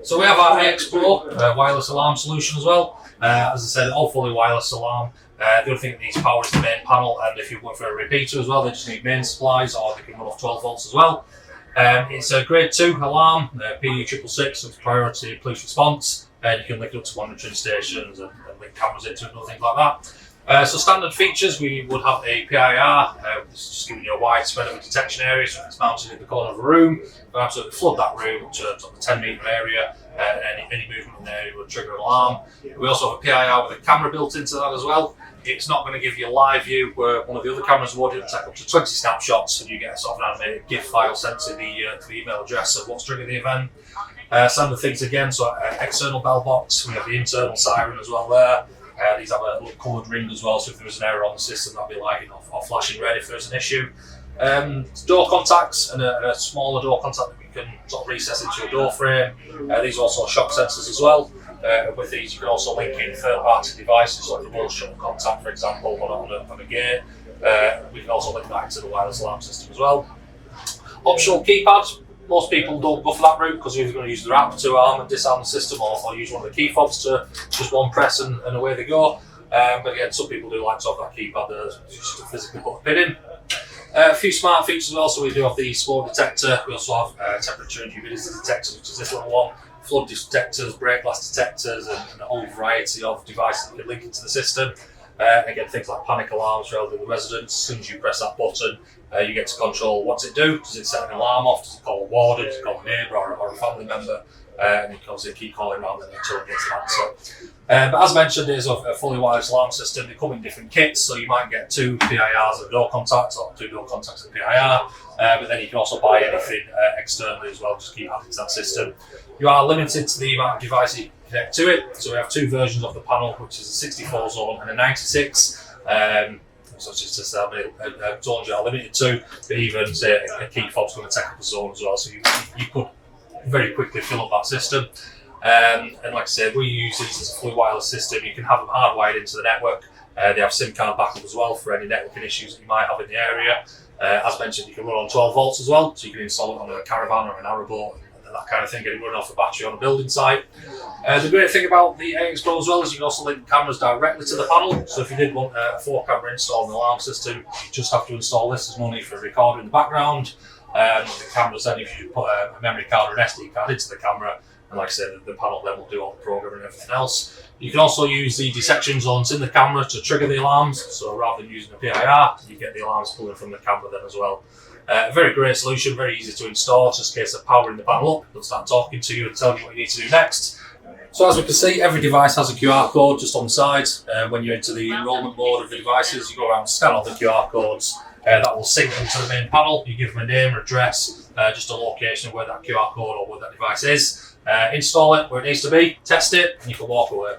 So we have our AX Pro wireless alarm solution as well. As I said, all fully wireless alarm. The only thing that needs power is the main panel, and if you're going for a repeater as well, they just need main supplies, or they can run off 12 volts as well. It's a grade 2 alarm, PE666, so it's priority police response, and you can link it up to monitoring stations and link cameras into it and things like that. So standard features, we would have a PIR, this is just giving you a wide spread of a detection area, so it's mounted in the corner of a room. We'll absolutely flood that room to the 10 metre area, and any movement in the area will trigger an alarm. We also have a PIR with a camera built into that as well. It's not going to give you a live view where one of the other cameras would. It'll take up to 20 snapshots, and you get a sort of an animated GIF file sent to the email address of what's triggering the event. Standard things again, so external bell box, we have the internal siren as well there. These have a little coloured ring as well, so if there is an error on the system, that'll be lighting off or flashing red if there's an issue. Door contacts and a smaller door contact that we can sort of recess into a door frame. These are also shock sensors as well. With these, you can also link in third-party devices like the wall shut contact, for example, on a gate. We can also link that into the wireless alarm system as well. Optional keypads. Most people don't go for that route because you're either going to use their app to arm and disarm the system, or use one of the key fobs to just one press and away they go. But again, some people do like to have that keypad there just to physically put a pin in. A few smart features as well, so we do have the smoke detector. We also have temperature and humidity detectors, which is this little one. Flood detectors, brake glass detectors, and a whole variety of devices that you can link into the system. Again, things like panic alarms for elderly residents. As soon as you press that button, you get to control what's it do. Does it set an alarm off? Does it call a warden? Does it call a neighbour or a family member? And you can obviously keep calling around until it gets an answer. But as mentioned, it is a fully wireless alarm system. They come in different kits, so you might get 2 PIRs and a door contact, or 2 door contacts and a PIR. But then you can also buy anything externally as well, just keep adding to that system. You are limited to the amount of devices you can connect to it. So we have 2 versions of the panel, which is a 64 zone and a 96. So it's just how many zones you are limited to, but even say a key fob's going to take up a zone as well, so you could very quickly fill up that system. And like I said, we use these as a fully wireless system. You can have them hardwired into the network. They have SIM card backup as well for any networking issues that you might have in the area. As mentioned, you can run on 12 volts as well, so you can install it on a caravan or an arrowboat, that kind of thing, get it running off a battery on a building site. The great thing about the AX Pro as well is you can also link cameras directly to the panel. So if you did want a 4-camera install in the alarm system, you just have to install this. There's no need for a recorder in the background. The cameras then, if you put a memory card or an SD card into the camera, and like I said, the panel then will do all the programming and everything else. You can also use the detection zones in the camera to trigger the alarms. So rather than using a PIR, you get the alarms pulling from the camera then as well. A very great solution, very easy to install. It's just a case of powering the panel up. It'll start talking to you and telling you what you need to do next. So as we can see, every device has a QR code just on the side. When you enter the enrolment mode of the devices, you go around and scan all the QR codes. That will sync into the main panel. You give them a name, address, just a location of where that QR code or where that device is. Install it where it needs to be, test it, and you can walk away.